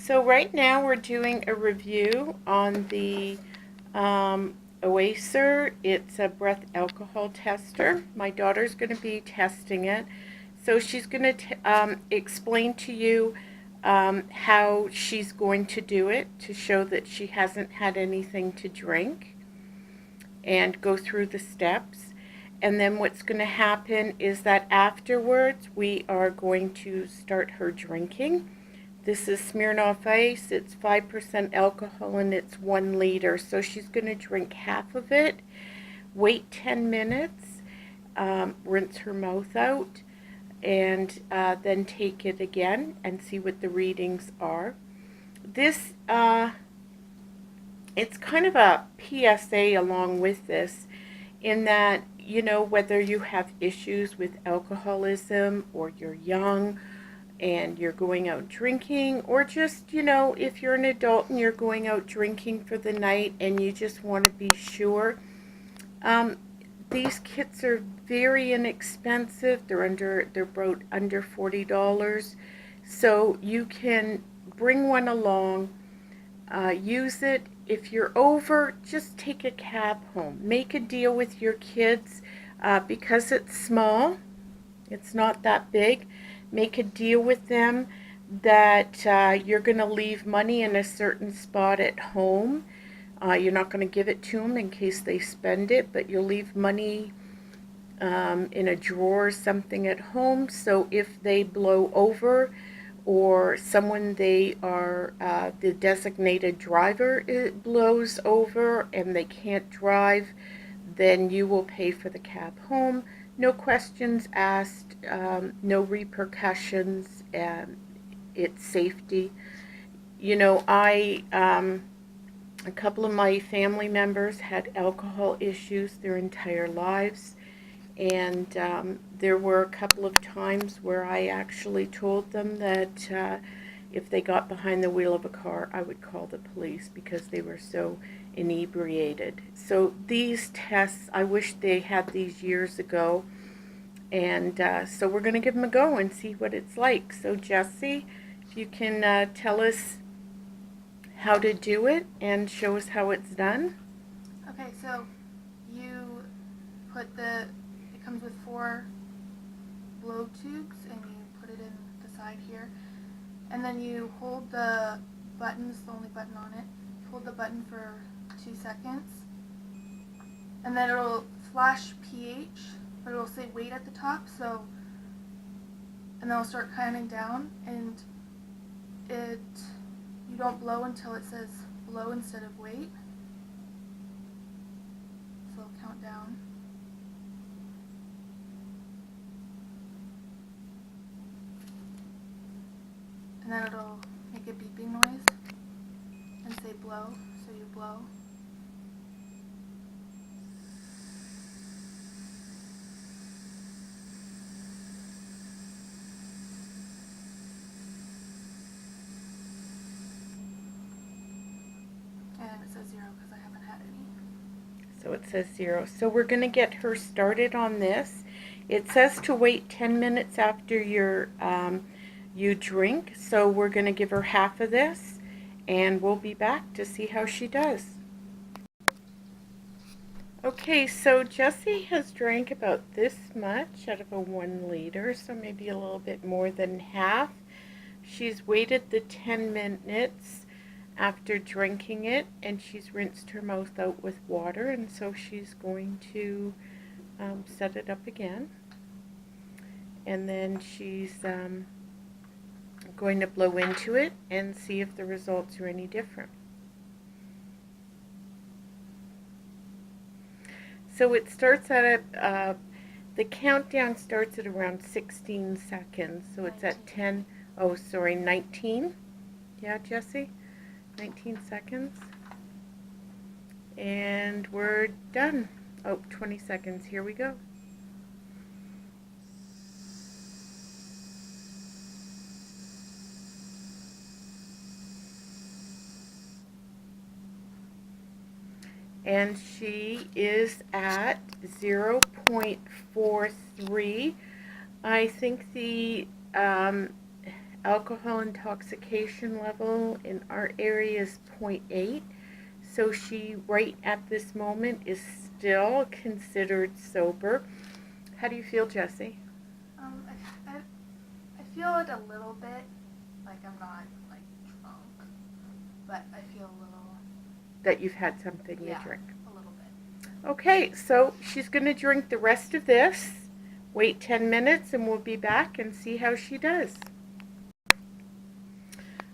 So right now we're doing a review on the Oasser. It's a breath alcohol tester. My daughter's going to be testing it. So she's going to explain to you how she's going to do it to show that she hasn't had anything to drink and go through the steps. And then what's going to happen is that afterwards we are going to start her drinking. This is Smirnoff Ice. It's 5% alcohol and it's 1 liter. So she's going to drink half of it, wait 10 minutes, rinse her mouth out, and then take it again and see what the readings are. This, it's kind of a PSA along with this, in that, you know, whether you have issues with alcoholism or you're young and you're going out drinking, or just, you know, if you're an adult and you're going out drinking for the night and you just want to be sure. These kits are very inexpensive. They're about under $40. So you can bring one along, use it. If you're over, just take a cab home. Make a deal with your kids because it's small. It's not that big. Make a deal with them that you're going to leave money in a certain spot at home. You're not going to give it to them in case they spend it, but you'll leave money in a drawer or something at home. So if they blow over, or someone they are the designated driver, it blows over and they can't drive, then you will pay for the cab home. No questions asked, no repercussions, it's safety. You know, a couple of my family members had alcohol issues their entire lives, and there were a couple of times where I actually told them that if they got behind the wheel of a car, I would call the police because they were so inebriated. So these tests, I wish they had these years ago, and so we're going to give them a go and see what it's like. So Jessie, if you can tell us how to do it and show us how it's done. Okay, so you put it comes with 4 blow tubes, and you put it in the side here, and then you hold the button. It's the only button on it. Hold the button for 2 seconds, and then it'll flash pH, but it'll say wait at the top. So, and then it'll start counting down, and you don't blow until it says blow instead of wait. So it'll count down. And then it'll make a beeping noise and say blow, so you blow. And it says 0 because I haven't had any. So it says 0. So we're going to get her started on this. It says to wait 10 minutes after you drink. So we're going to give her half of this, and we'll be back to see how she does. Okay, so Jessie has drank about this much out of a 1 liter, so maybe a little bit more than half. She's waited the 10 minutes after drinking it, and she's rinsed her mouth out with water, and so she's going to set it up again. And then she's going to blow into it and see if the results are any different. So it starts at the countdown starts at around 16 seconds. So it's at 10, 19. Yeah, Jessie? 19 seconds. And we're done. 20 seconds. Here we go. And she is at 0.43. I think the alcohol intoxication level in our area is 0.8. So she, right at this moment, is still considered sober. How do you feel, Jessie? I feel it a little bit, like I'm not like drunk, but I feel a little. That you've had something to Yeah, drink. a little bit. Okay, so she's going to drink the rest of this. Wait 10 minutes and we'll be back and see how she does.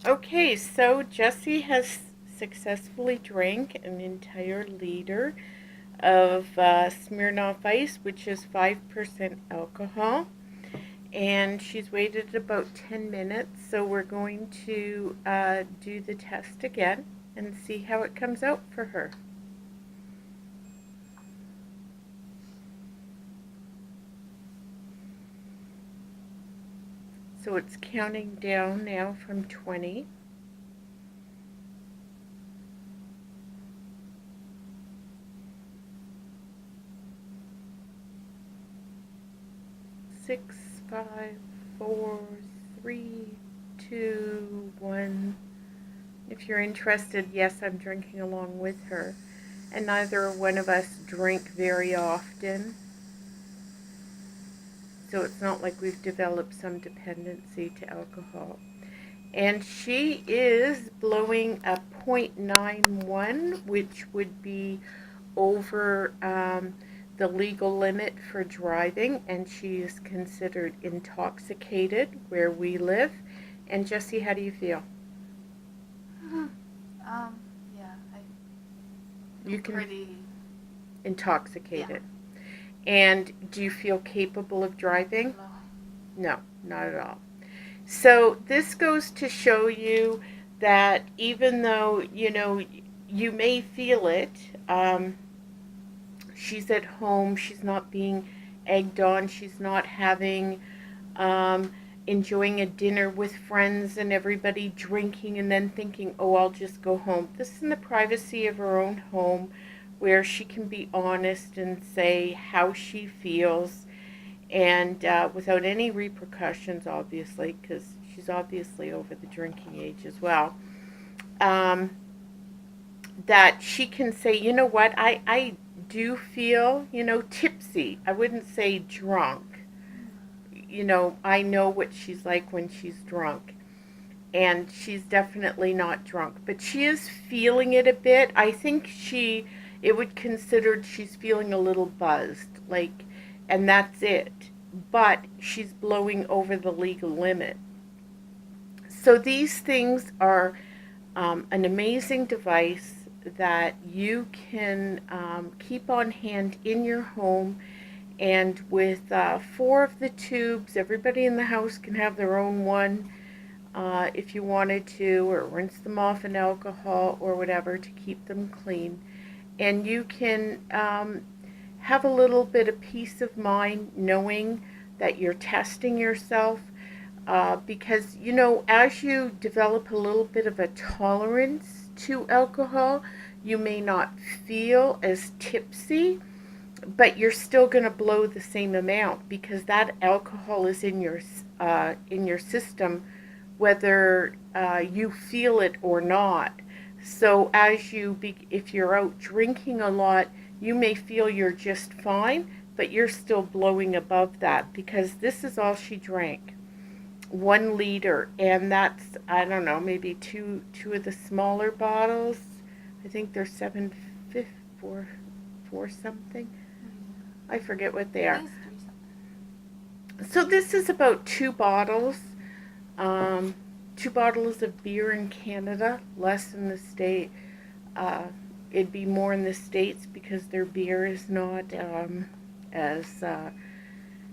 Okay, so Jessie has successfully drank an entire liter of Smirnoff Ice, which is 5% alcohol. And she's waited about 10 minutes, so we're going to do the test again and see how it comes out for her. So it's counting down now from 20. 6, 5, 4, 3, 2, 1. If you're interested, yes, I'm drinking along with her. And neither one of us drink very often. So it's not like we've developed some dependency to alcohol. And she is blowing a 0.91, which would be over the legal limit for driving, and she is considered intoxicated where we live. And Jessie, how do you feel? Yeah, I feel You can pretty intoxicated. And do you feel capable of driving? low. No, not at all. So this goes to show you that even though, you may feel it, she's at home, she's not being egged on, she's not having, um, enjoying a dinner with friends and everybody drinking and then thinking, oh, I'll just go home. This is in the privacy of her own home where she can be honest and say how she feels and without any repercussions, obviously, because she's obviously over the drinking age as well. Um, that she can say, you know what, I do feel, tipsy. I wouldn't say drunk. I know what she's like when she's drunk. And she's definitely not drunk. But she is feeling it a bit. I think it would consider she's feeling a little buzzed. And that's it. But she's blowing over the legal limit. So these things are an amazing device that you can keep on hand in your home. And with 4 of the tubes, everybody in the house can have their own one if you wanted to, or rinse them off in alcohol or whatever to keep them clean. And you can have a little bit of peace of mind knowing that you're testing yourself because, as you develop a little bit of a tolerance to alcohol, you may not feel as tipsy, but you're still going to blow the same amount because that alcohol is in your system, whether you feel it or not. So if you're out drinking a lot, you may feel you're just fine, but you're still blowing above that because this is all she drank. 1 liter, and that's, I don't know, maybe two of the smaller bottles. I think they're 750 for something. I forget what they are. So this is about 2 bottles. 2 bottles of beer in Canada, less in the state. It'd be more in the States because their beer is not as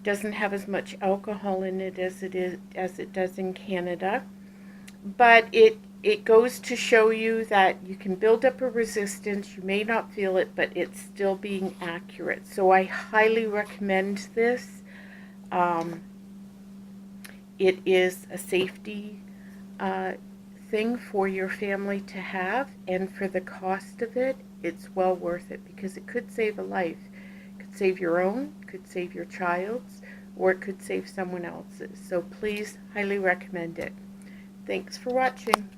doesn't have as much alcohol in it as it does in Canada. But it goes to show you that you can build up a resistance. You may not feel it, but it's still being accurate. So I highly recommend this. It is a safety thing for your family to have, and for the cost of it, it's well worth it because it could save a life. It could save your own, could save your child's, or it could save someone else's. So please, highly recommend it. Thanks for watching.